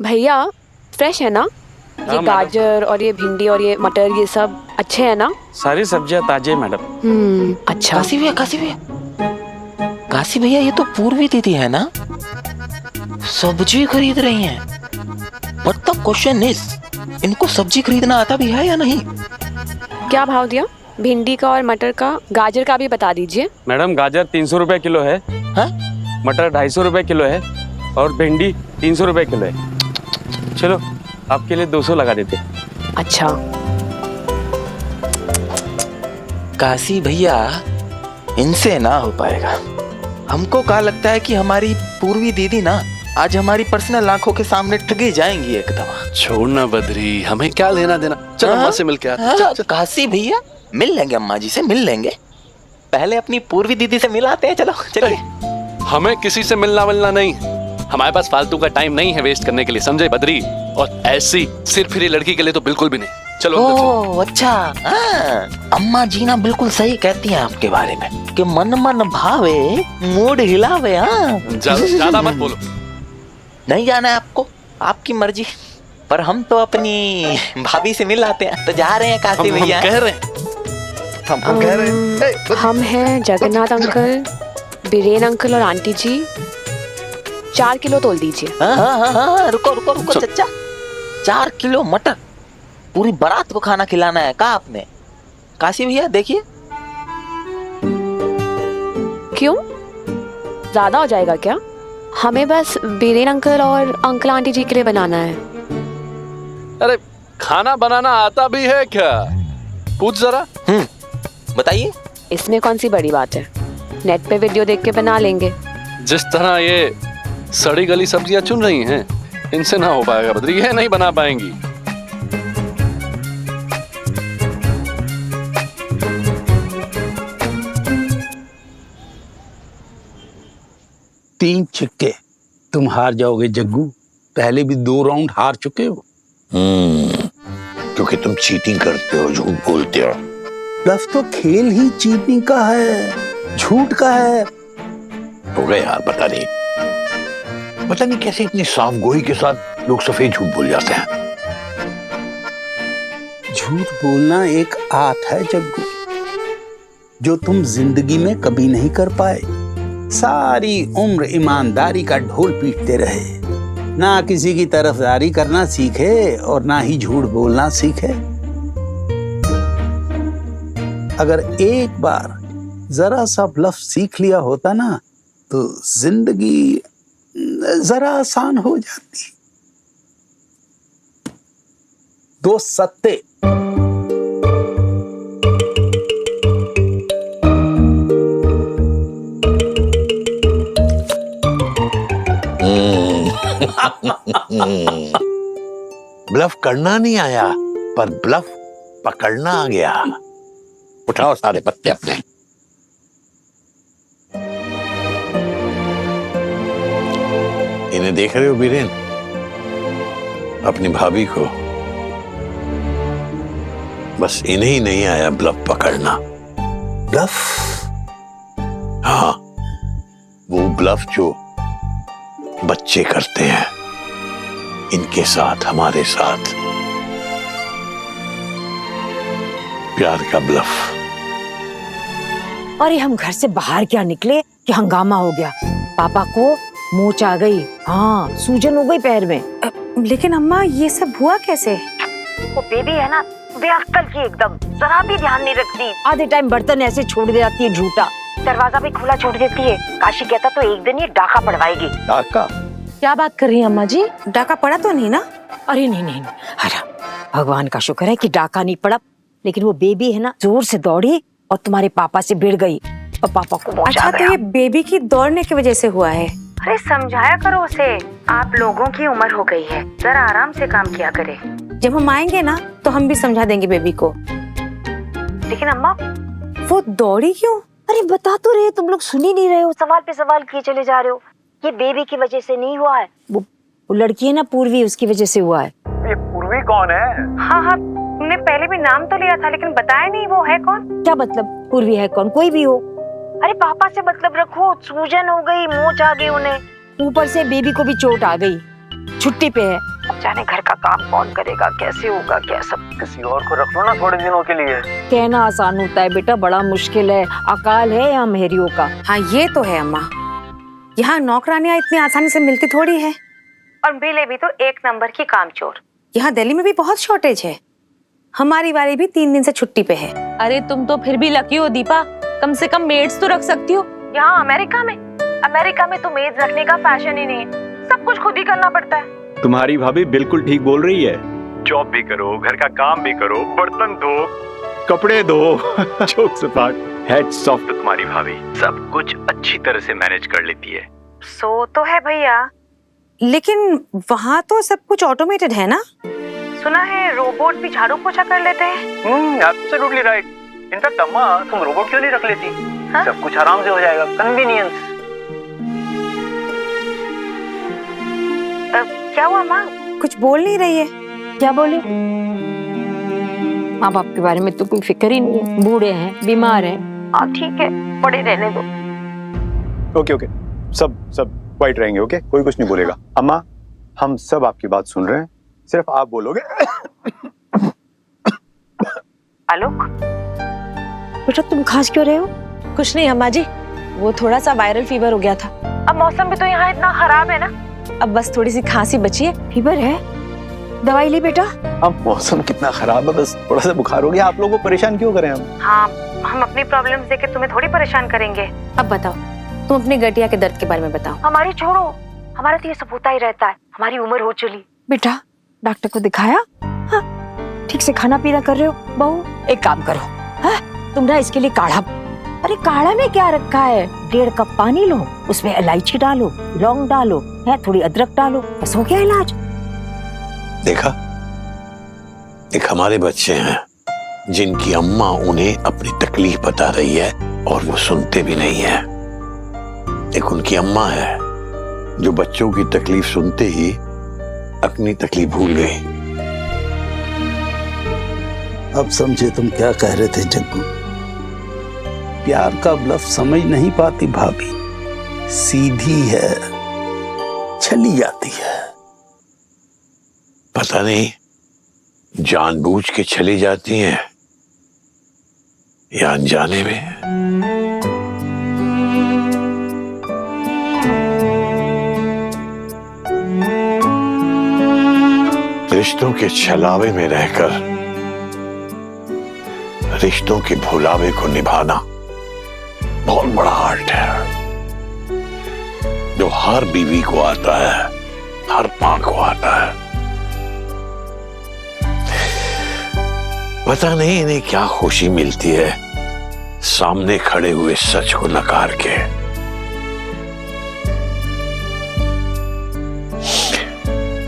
भैया फ्रेश है ना? ये गाजर और ये भिंडी और ये मटर ये सब अच्छे हैं ना? सारी सब्जियां ताजे मैडम। अच्छा। काशी भैया ये तो पूर्वी दीदी है ना, सब्जी खरीद रही हैं। बट द क्वेश्चन इज, इनको सब्जी खरीदना आता भी है या नहीं? क्या भाव दिया भिंडी का और मटर का? गाजर का भी बता दीजिए। मैडम गाजर 300 रुपए किलो है। हाँ? मटर 250 रुपए किलो है और भिंडी 300 रुपए किलो है। चलो आपके लिए 200 लगा देते। अच्छा काशी भैया इनसे ना हो पाएगा। हमको क्या लगता है कि हमारी पूर्वी दीदी ना आज हमारी पर्सनल आंखों के सामने ठगी जाएंगी एकदम। छोड़ना बद्री, हमें क्या लेना देना। चल अम्मा से मिल के आते। काशी भैया मिल लेंगे, अम्मा जी से मिल लेंगे। पहले अपनी पूर्वी दीदी से मिलाते हैं। चलो चलिए। हमें किसी से मिलना नहीं, हमारे पास फालतू का टाइम नहीं है वेस्ट करने के लिए, समझे बद्री? और ऐसी सिर्फ फिर लड़की के लिए तो बिल्कुल भी नहीं। चलो ओह अच्छा। अम्मा जी ना बिल्कुल सही कहती हैं आपके बारे में कि मन मन भावे मूड हिलावे। ज्यादा मत बोलो। नहीं जाना है आपको, आपकी मर्जी। पर हम तो अपनी भाभी से मिल आते हैं, तो जा रहे हैं काशी भैया। कह रहे हैं हमको कह रहे हैं। हम हैं जगन्नाथ अंकल, बीरेन अंकल और आंटी जी। 4 किलो तोल दीजिए। हाँ, रुको चचा। 4 किलो मटर, पूरी बारात को खाना खिलाना है का आपने? काशी भैया देखिए। क्यों, ज्यादा हो जाएगा क्या? हमें बस बीरेन अंकल और अंकल आंटी जी के लिए बनाना है। अरे खाना बनाना आता भी है क्या? पूछ जरा। बताइए। इसमें कौन सी बड़ी बात है, नेट पे वीडियो देख के बना लेंगे। जिस तरह ये सड़ी गली सब्जियां चुन रही हैं, इनसे ना हो पाएगा बद्री, ये नहीं बना पाएंगी। तीन छिक्के तुम हार जाओगे जग्गू। पहले भी 2 राउंड हार चुके हो। क्योंकि तुम चीटिंग करते हो, झूठ बोलते हो। ब्लफ तो खेल ही चीटिंग का है, झूठ का है। हो गए यार, पता नहीं कैसे इतनी साफ गोई के साथ लोग सफेद झूठ बोल जाते हैं। झूठ बोलना एक आर्ट है जग्गू, जो तुम जिंदगी में कभी नहीं कर पाए। सारी उम्र ईमानदारी का ढोल पीटते रहे, ना किसी की तरफदारी करना सीखे और ना ही झूठ बोलना सीखे। अगर एक बार जरा सा ब्लफ सीख लिया होता ना, तो जिंदगी जरा आसान हो जाती। 2 सत्ते। ब्लफ करना नहीं आया, पर ब्लफ पकड़ना आ गया। उठाओ सारे पत्ते अपने। इन्हें देख रहे हो बीरेन? अपनी भाभी को। बस इन्हें ही नहीं आया ब्लफ पकड़ना। ब्लफ? हाँ, वो ब्लफ जो बच्चे करते हैं, इनके साथ, हमारे साथ। प्यार का ब्लफ। अरे हम घर से बाहर क्या निकले कि हंगामा हो गया। पापा को मोच आ गई, हाँ सूजन हो गई पैर में। लेकिन अम्मा ये सब हुआ कैसे? वो बेबी है ना, बेअक्ल की एकदम, जरा भी ध्यान नहीं रखती। आधे टाइम बर्तन ऐसे छोड़ दे जाती है झूठा, दरवाजा भी खुला छोड़ देती है। काशी कहता तो एक दिन ये डाका पड़वाएगी। डाका? क्या बात कर रही है अम्मा जी? डाका पड़ा तो नहीं ना? अरे नहीं, अरे भगवान का शुक्र है कि डाका नहीं पड़ा। लेकिन वो बेबी है ना, जोर से दौड़ी और तुम्हारे पापा से भिड़ गई और पापा को मोच आ गया। तो ये बेबी की दौड़ने की वजह से हुआ है। अरे समझाया करो उसे, आप लोगों की उम्र हो गई है, जरा आराम से काम किया करे। जब हम आएंगे ना तो हम भी समझा देंगे बेबी को। लेकिन अम्मा वो दौड़ी क्यों? अरे बता तो रहे, तुम लोग सुन ही नहीं रहे हो, सवाल पे सवाल किए चले जा रहे हो। ये बेबी की वजह से नहीं हुआ है, वो लड़की है ना पूर्वी, उसकी वजह से हुआ है। ये पूर्वी कौन है? हाँ, तुमने पहले भी नाम तो लिया था लेकिन बताया नहीं वो है कौन। क्या मतलब पूर्वी है कौन? कोई भी हो। अरे पापा से मतलब रखो, सूजन हो गई, मोच आ गई उन्हें, ऊपर से बेबी को भी चोट आ गई, छुट्टी पे है। अब जाने घर का काम कौन करेगा, कैसे होगा क्या सब। किसी और को रख लो ना थोड़े दिनों के लिए। कहना आसान होता है बेटा, बड़ा मुश्किल है। अकाल है यहाँ मेहरियों का। हाँ ये तो है अम्मा, यहाँ नौकरानियाँ इतनी आसानी से मिलती थोड़ी है। और मिले भी तो एक नंबर की कामचोर। यहाँ दिल्ली में भी बहुत शॉर्टेज है। हमारी वाली भी 3 दिन से छुट्टी पे है। अरे तुम तो फिर भी लकी हो दीपा, कम से कम मेड्स तो रख सकती हो। यहाँ अमेरिका में तो मेड रखने का फैशन ही नहीं है, सब कुछ खुद ही करना पड़ता है। तुम्हारी भाभी बिल्कुल ठीक बोल रही है। जॉब भी करो, घर का काम भी करो, बर्तन धो, कपड़े धो। Jokes apart, heads off to तुम्हारी भाभी, सब कुछ अच्छी तरह से मैनेज कर लेती है। सो तो है भैया, लेकिन वहाँ तो सब कुछ ऑटोमेटेड है ना? सुना है रोबोट भी झाड़ू पोछा कर लेते हैं। Absolutely right. इनफैक्ट अम्मा तुम रोबोट क्यों नहीं रख लेती? हाँ? सब कुछ आराम से हो जाएगा, कन्वीनियंस। क्या हुआ माँ? कुछ बोल नहीं रही है। क्या बोले? माँ बाप के बारे में तो कोई फिक्र ही नहीं है, बूढ़े हैं, बीमार हैं। हाँ ठीक है, पड़े रहने दो। ओके, सब क्वाइट रहेंगे। ओके, कोई कुछ नहीं बोलेगा। अम्मा, हम सब आपकी बात सुन रहे हैं, सिर्फ आप बोलोगे। आलोक, बेटा तुम खांस क्यों रहे हो? कुछ नहीं अम्मा जी, वो थोड़ा सा वायरल फीवर हो गया था। अब मौसम भी तो यहाँ इतना खराब है ना, अब बस थोड़ी सी खांसी बची है। फीवर है? दवाई ली बेटा? अब मौसम कितना खराब है, बस थोड़ा सा बुखार हो गया। आप लोगों को परेशान क्यों करें हम? हाँ, हम अपनी प्रॉब्लम्स देके तुम्हें थोड़ी परेशान करेंगे। अब बताओ, तुम अपने गठिया के दर्द के बारे में बताओ। हमारी छोड़ो, हमारा तो ये सब होता ही रहता है, हमारी उम्र हो चली। बेटा डॉक्टर को दिखाया? हाँ, ठीक से खाना पीना कर रहे हो बहू? एक काम करो, हाँ, तुम ना इसके लिए काढ़ा। अरे काढ़ा में क्या रखा है? 1.5 कप पानी लो, उसमें इलायची डालो, लौंग डालो, है थोड़ी अदरक डालो, बस हो गया इलाज। देखा, एक हमारे बच्चे हैं जिनकी अम्मा उन्हें अपनी तकलीफ बता रही है और वो सुनते भी नहीं है। एक उनकी अम्मा है जो बच्चों की तकलीफ सुनते ही अपनी तकलीफ भूल गई। अब समझे तुम क्या कह रहे थे जग्गू? प्यार का ब्लफ समझ नहीं पाती भाभी, सीधी है, छली जाती है। पता नहीं जानबूझ के चली जाती हैं या अनजाने में। रिश्तों के छलावे में रहकर रिश्तों के भुलावे को निभाना बहुत बड़ा आर्ट है, जो हर बीवी को आता है, हर मां को आता है। पता नहीं इन्हें क्या खुशी मिलती है सामने खड़े हुए सच को नकार के।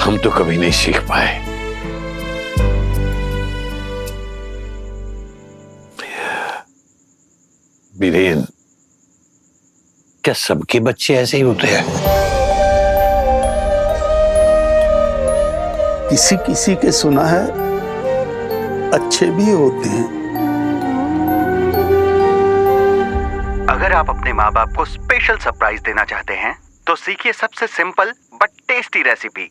हम तो कभी नहीं सीख पाए। बीरेन, क्या सबके बच्चे ऐसे ही होते हैं? किसी किसी के सुना है अच्छे भी होते हैं। अगर आप अपने माँ बाप को स्पेशल सरप्राइज देना चाहते हैं तो सीखिए सबसे simple but tasty recipe,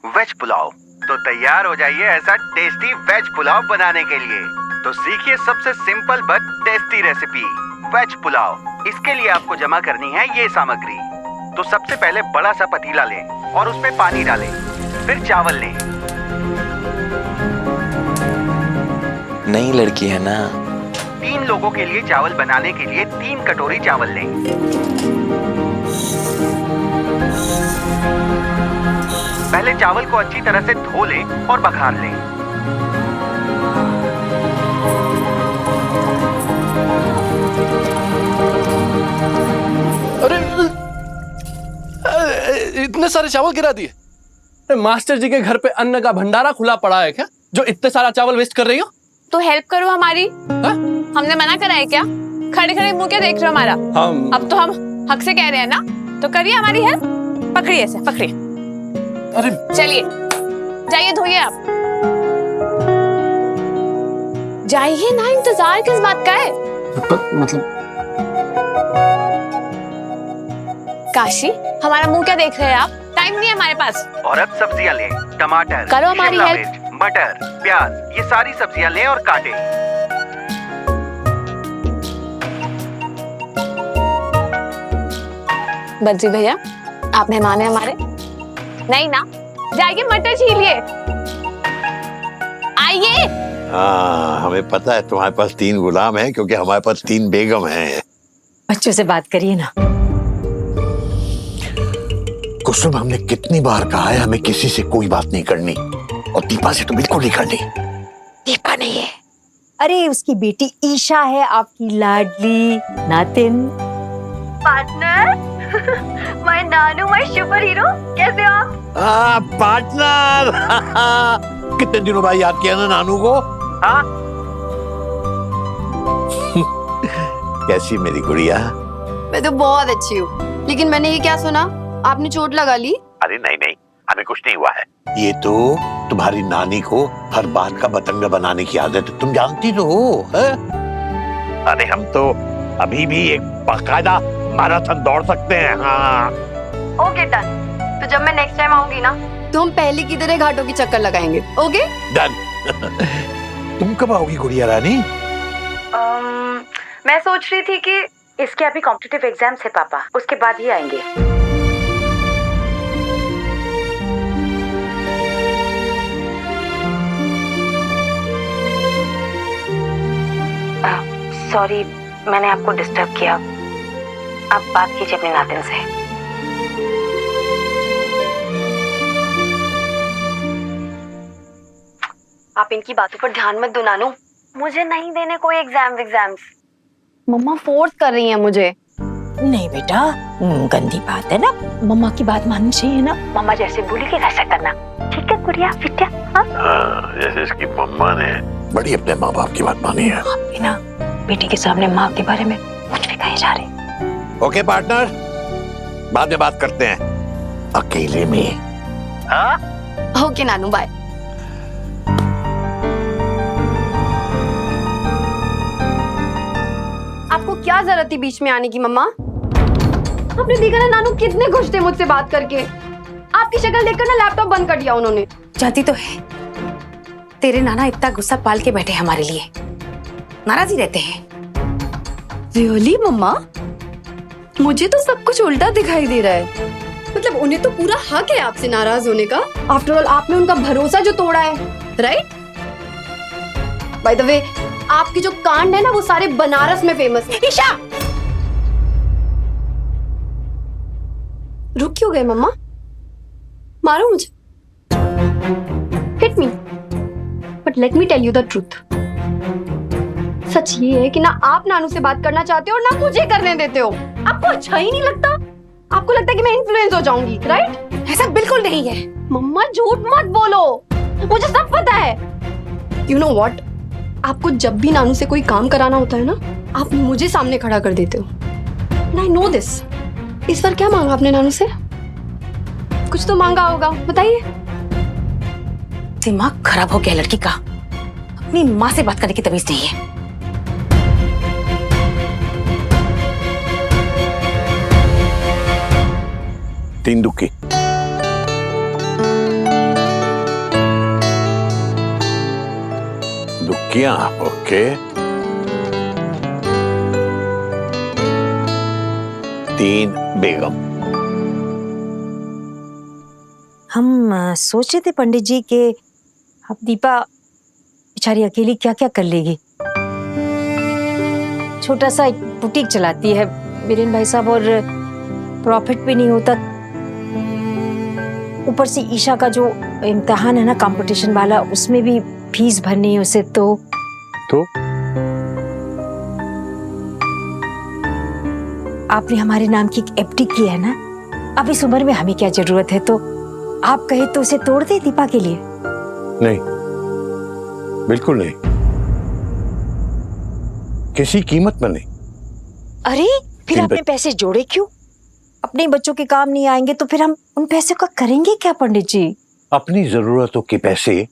veg pulao. तो तैयार हो जाइए ऐसा टेस्टी वेज पुलाव बनाने के लिए। तो सीखिए सबसे simple but tasty recipe, veg pulao. इसके लिए आपको जमा करनी है ये सामग्री। तो सबसे पहले बड़ा सा पतीला लें और उसमें पानी डालें, फिर चावल लें। नई लड़की है ना। 3 लोगों के लिए चावल बनाने के लिए 3 कटोरी चावल लें। पहले चावल को अच्छी तरह से धो लें और बघार लें। इतने सारे चावल गिरा दिए। मास्टर जी के घर पे अन्न का भंडारा खुला पड़ा है क्या, जो इतने सारा चावल वेस्ट कर रही हो? तो हेल्प करो हमारी। हमने मना करा है क्या? खड़े खड़े मुंह क्या देख रहे हो हमारा? अब तो हम हक से कह रहे हैं ना, तो करिए हमारी हेल्प। पकड़िए ऐसे, पकड़िए। अरे चलिए जाइए, धोइए आप। जाइए ना, इंतजार किस बात का है? मतलब काशी, हमारा मुंह क्या देख रहे हैं आप? टाइम नहीं है हमारे पास। और अब सब्जियां लें, टमाटर, करो हमारी शिमला हेल्प। मिर्च, मटर, प्याज, ये सारी सब्जियां लें और काटें। बद्री भैया, आप मेहमान हैं हमारे? नहीं ना, जाइए मटर छीलिए। आइए। हाँ, हमें पता है तुम्हारे पास 3 गुलाम हैं, क्योंकि हमारे पास 3 बेगम हैं। बच्चों से बात करिए ना। कुसुम, हमने कितनी बार कहा है हमें किसी से कोई बात नहीं करनी, और दीपा से तो बिल्कुल नहीं करनी। दीपा नहीं है, अरे उसकी बेटी ईशा है, आपकी लाडली नातिन। Partner, my Nanu, my super hero, कैसे हो आप? हाँ पार्टनर। कितने दिनों बाद याद किया ना नानू को। हाँ। कैसी मेरी गुड़िया? मैं तो बहुत अच्छी हूँ, लेकिन मैंने ये क्या सुना, आपने चोट लगा ली? अरे नहीं नहीं, हमें कुछ नहीं हुआ है। ये तो तुम्हारी नानी को हर बात का बतंगा बनाने की आदत है, तुम जानती तो हो। है? अरे हम तो अभी भी एक बाकायदा मैराथन दौड़ सकते हैं। हाँ ओके डन। तो जब मैं नेक्स्ट टाइम आऊंगी ना, तो हम पहले की तरह घाटों की चक्कर लगाएंगे। Okay done. तुम कब आओगी गुड़िया रानी? मैं सोच रही थी कि इसके अभी कॉम्पिटिटिव एग्जाम्स है पापा, उसके बाद ही आएंगे। सॉरी, मैंने आपको डिस्टर्ब किया। आप बात कीजिए अपने नातिन से। आप इनकी बातों पर ध्यान मत दो नानू। मुझे नहीं देने कोई एग्जाम्स। मम्मा फोर्स कर रही हैं मुझे। नहीं बेटा, गंदी बात है ना, मम्मा की बात माननी चाहिए ना। मम्मा जैसे बोलेगी वैसा करना, ठीक है गुड़िया बिटिया? हाँ, जैसे इसकी मम्मा ने बड़ी अपने माँ बाप की बात मानी है। आप भी ना बेटी के सामने माँ के बारे में कुछ भी कहे जा रहे। ओके पार्टनर, बाद में बात करते हैं अकेले में। हाँ ओके नानू, बाय। आपको क्या जरूरत थी बीच में आने की मम्मा? आपने देखा ना नानू कितने खुश थे मुझसे बात करके। आपकी शक्ल देखकर ना लैपटॉप बंद कर दिया उन्होंने। जाती तो है, तेरे नाना इतना गुस्सा पाल के बैठे हमारे लिए, नाराज ही रहते हैं। रियली मम्मा? मुझे तो सब कुछ उल्टा दिखाई दे रहा है। मतलब उन्हें तो पूरा हक है आपसे नाराज होने का। आफ्टर ऑल आपने उनका भरोसा जो तोड़ा है, राइट? बाय द वे, आपके जो कांड है ना वो सारे बनारस में फेमस है। ईशा! रुक क्यों गए मम्मा? मारो मुझे, hit me, but let me tell you the truth. सच ये है कि ना आप नानू से बात करना चाहते हो और ना मुझे करने देते हो। आपको अच्छा ही नहीं लगता? आपको लगता है कि मैं इन्फ्लुएंस हो जाऊंगी, राइट? ऐसा बिल्कुल नहीं है। मम्मा झूठ मत बोलो, मुझे सब पता है। यू नो व्हाट, आपको जब भी नानू से कोई काम कराना होता है ना, आप मुझे सामने खड़ा कर देते हो। I know this. इस बार क्या मांगा आपने नानू से? कुछ तो मांगा होगा, बताइए। दिमाग खराब हो गया लड़की का, अपनी माँ से बात करने की तमीज नहीं है। तीन दुक्की। दुक्कियां, ओके। 3 बेगम। हम सोच रहे थे पंडित जी कि अब दीपा बेचारी अकेली क्या क्या कर लेगी। छोटा सा एक बुटीक चलाती है बीरेन भाई साहब, और प्रॉफिट भी नहीं होता। ऊपर से ईशा का जो इम्तिहान है ना कंपटीशन वाला, उसमें भी फीस भरनी है उसे। तो आपने हमारे नाम की एक एफडी की है ना, अब इस उम्र में हमें क्या जरूरत है? तो आप कहे तो उसे तोड़ दे दीपा के लिए। नहीं, बिल्कुल नहीं, किसी कीमत में नहीं। अरे फिर आपने पैसे जोड़े क्यों? अपने बच्चों के काम नहीं आएंगे तो फिर हम उन पैसों का करेंगे क्या पंडित जी? अपनी जरूरतों के पैसे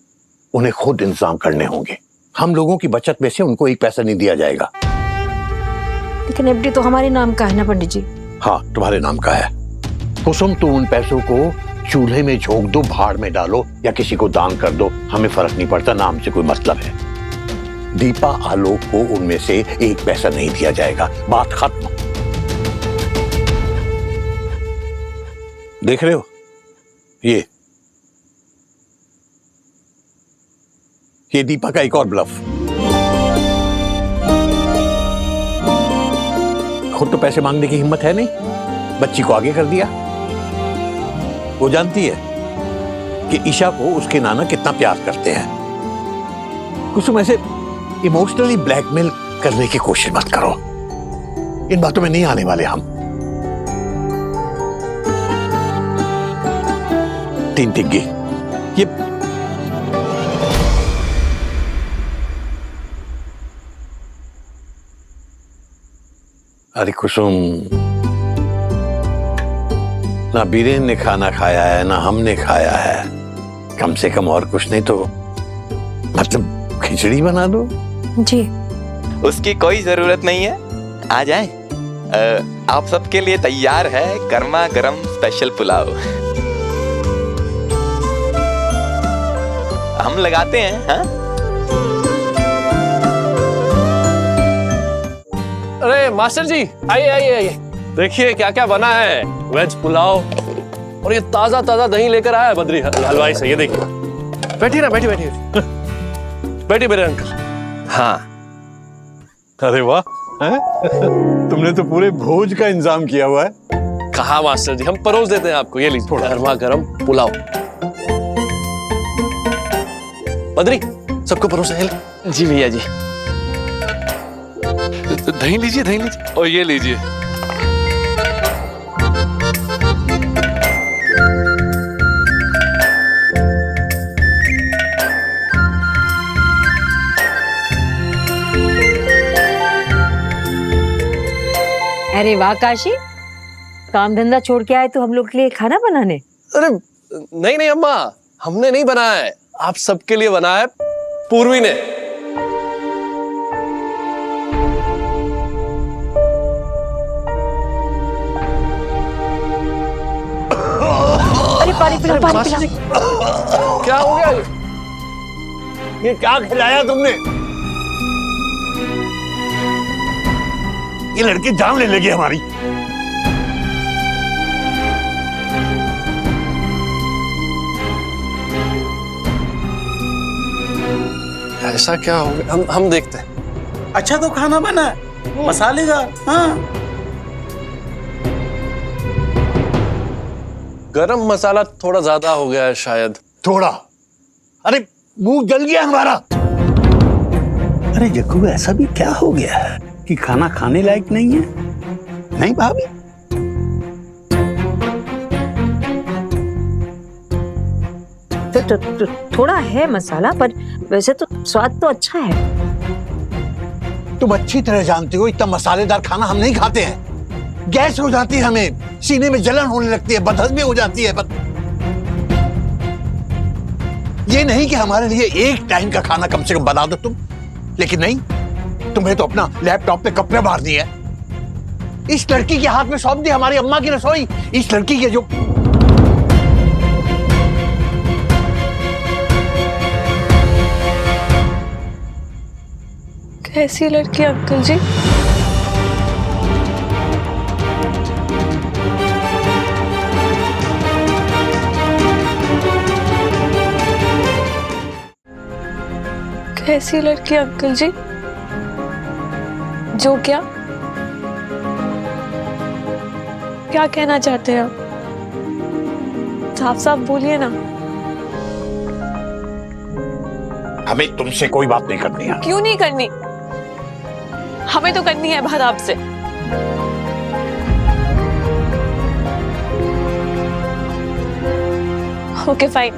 उन्हें खुद इंतजाम करने होंगे। हम लोगों की बचत में से उनको एक पैसा नहीं दिया जाएगा। लेकिन एफडी तो हमारे नाम का है ना पंडित जी। हाँ, तुम्हारे नाम का है। कुसुम, तुम उन पैसों को चूल्हे में झोंक दो, भाड़ में डालो या किसी को दान कर दो, हमें फर्क नहीं पड़ता, नाम से कोई मतलब है। दीपा आलोक को उनमें से एक पैसा नहीं दिया जाएगा, बात खत्म। देख रहे हो ये दीपा का एक और ब्लफ। खुद तो पैसे मांगने की हिम्मत है नहीं, बच्ची को आगे कर दिया। वो जानती है कि ईशा को उसके नाना कितना प्यार करते हैं। कुसुम, ऐसे इमोशनली ब्लैकमेल करने की कोशिश मत करो, इन बातों में नहीं आने वाले हम। 3 टिग्गी ये अरे कुसुम, ना बीरेन ने खाना खाया है ना हमने खाया है, कम से कम और कुछ नहीं तो मतलब खिचड़ी बना दो। जी उसकी कोई जरूरत नहीं है, आ जाए। आप सबके लिए तैयार है गर्मा गर्म स्पेशल पुलाव। हम लगाते हैं। हाँ? अरे मास्टर जी, आइए आइए आइए, देखिए क्या क्या बना है। वेज पुलाव और ये ताजा ताजा दही लेकर आया है बद्री हलवाई से। ये देखिए, बैठिए ना, बैठिए बैठिए बैठिए मेरे अंकल। हाँ, अरे वाह, तुमने तो पूरे भोज का इंतजाम किया हुआ है। कहा मास्टर जी, हम परोस देते हैं आपको। ये लीजिए गर्मा गर्म पुलाव। बद्री, सबको परोसे। जी भैया जी। दही लीजिए, दही लीजिए, और ये लीजिए। अरे वाह काशी, काम धंधा छोड़ के आए तो हम लोग के लिए खाना बनाने। अरे नहीं नहीं अम्मा, हमने नहीं बनाया है, आप सबके लिए बनाया है पूर्वी ने। अरे पानी पिला, पानी पिला। क्या हो गया? ये क्या खिलाया तुमने? ये लड़की जान ले लेगी हमारी। ऐसा क्या हो गया? हम देखते हैं। अच्छा तो खाना बना है, मसाले का। हाँ, गरम मसाला थोड़ा ज्यादा हो गया है शायद। थोड़ा? अरे मुंह जल गया हमारा। अरे जग्गू, ऐसा भी क्या हो गया है कि खाना खाने लायक नहीं है? नहीं भाभी? तो थोड़ा है मसाला, पर वैसे तो स्वाद तो अच्छा है। तुम अच्छी तरह जानते हो इतना मसालेदार खाना हम नहीं खाते हैं। गैस हो जाती है हमें, सीने में जलन होने लगती है, बदहजमी हो जाती है। ये नहीं कि हमारे लिए एक टाइम का खाना कम से कम बना दो तुम, लेकिन नहीं, तुम्हें तो अपना लैपटॉप पे कपड़े मार दिए। इस लड़की के हाथ में सौंप दी हमारी अम्मा की रसोई। इस लड़की के जो कैसी लड़की अंकल जी? कैसी लड़की अंकल जी? जो क्या क्या कहना चाहते हैं आप? साफ साफ बोलिए ना। हमें तुमसे कोई बात नहीं करनी है। क्यों नहीं करनी? हमें तो करनी है बात आपसे। ओके फाइन,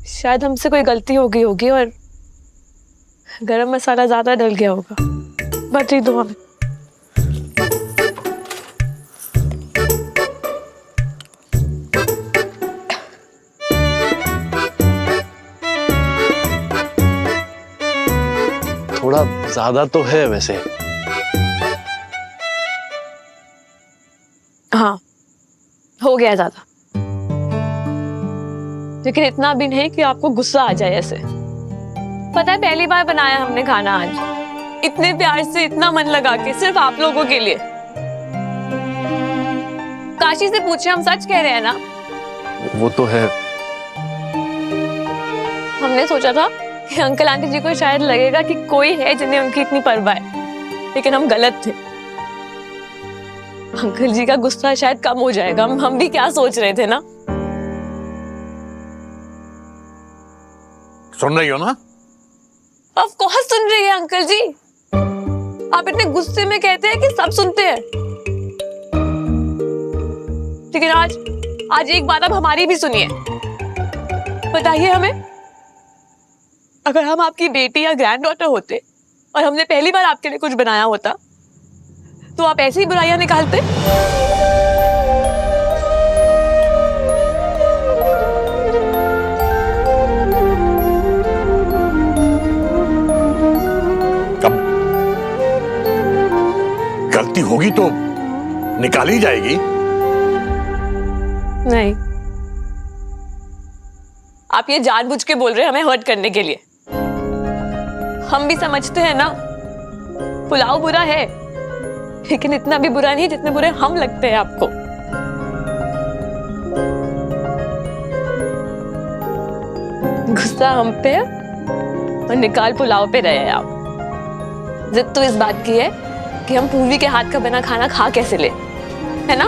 शायद हमसे कोई गलती हो गई होगी और गरम मसाला ज्यादा डल गया होगा। बट दो हमें। थोड़ा ज्यादा तो है वैसे। हाँ, हो गया ज्यादा, लेकिन इतना भी नहीं कि आपको गुस्सा आ जाए ऐसे। पता है पहली बार बनाया हमने खाना आज, इतने प्यार से, इतना मन लगा के, सिर्फ आप लोगों के लिए। काशी से पूछे, हम सच कह रहे हैं ना? वो तो है। हमने सोचा था कि अंकल आंटी जी को शायद लगेगा कि कोई है जिन्हें उनकी इतनी परवाह है, लेकिन हम गलत थे। अंकल जी का गुस्सा शायद कम हो जाएगा। हम भी क्या सोच रहे थे ना। सुन रही हो ना? ऑफ कोर्स सुन रही है अंकल जी। आप इतने गुस्से में कहते हैं कि सब सुनते हैं, लेकिन आज एक बात आप हमारी भी सुनिए। बताइए हमें, अगर हम आपकी बेटी या ग्रैंड डॉटर होते और हमने पहली बार आपके लिए कुछ बनाया होता, तो आप ऐसी बुराइयां निकालते? अब गलती होगी तो निकाली जाएगी। नहीं, आप ये जानबूझ के बोल रहे हैं हमें हर्ट करने के लिए। हम भी समझते हैं ना, पुलाव बुरा है, लेकिन इतना भी बुरा नहीं जितने बुरे हम लगते हैं आपको। गुस्सा हम पे है और निकाल पुलाव पे रहे हैं आप। जिद तो इस बात की है कि हम पूर्वी के हाथ का बना खाना खा कैसे ले, है ना?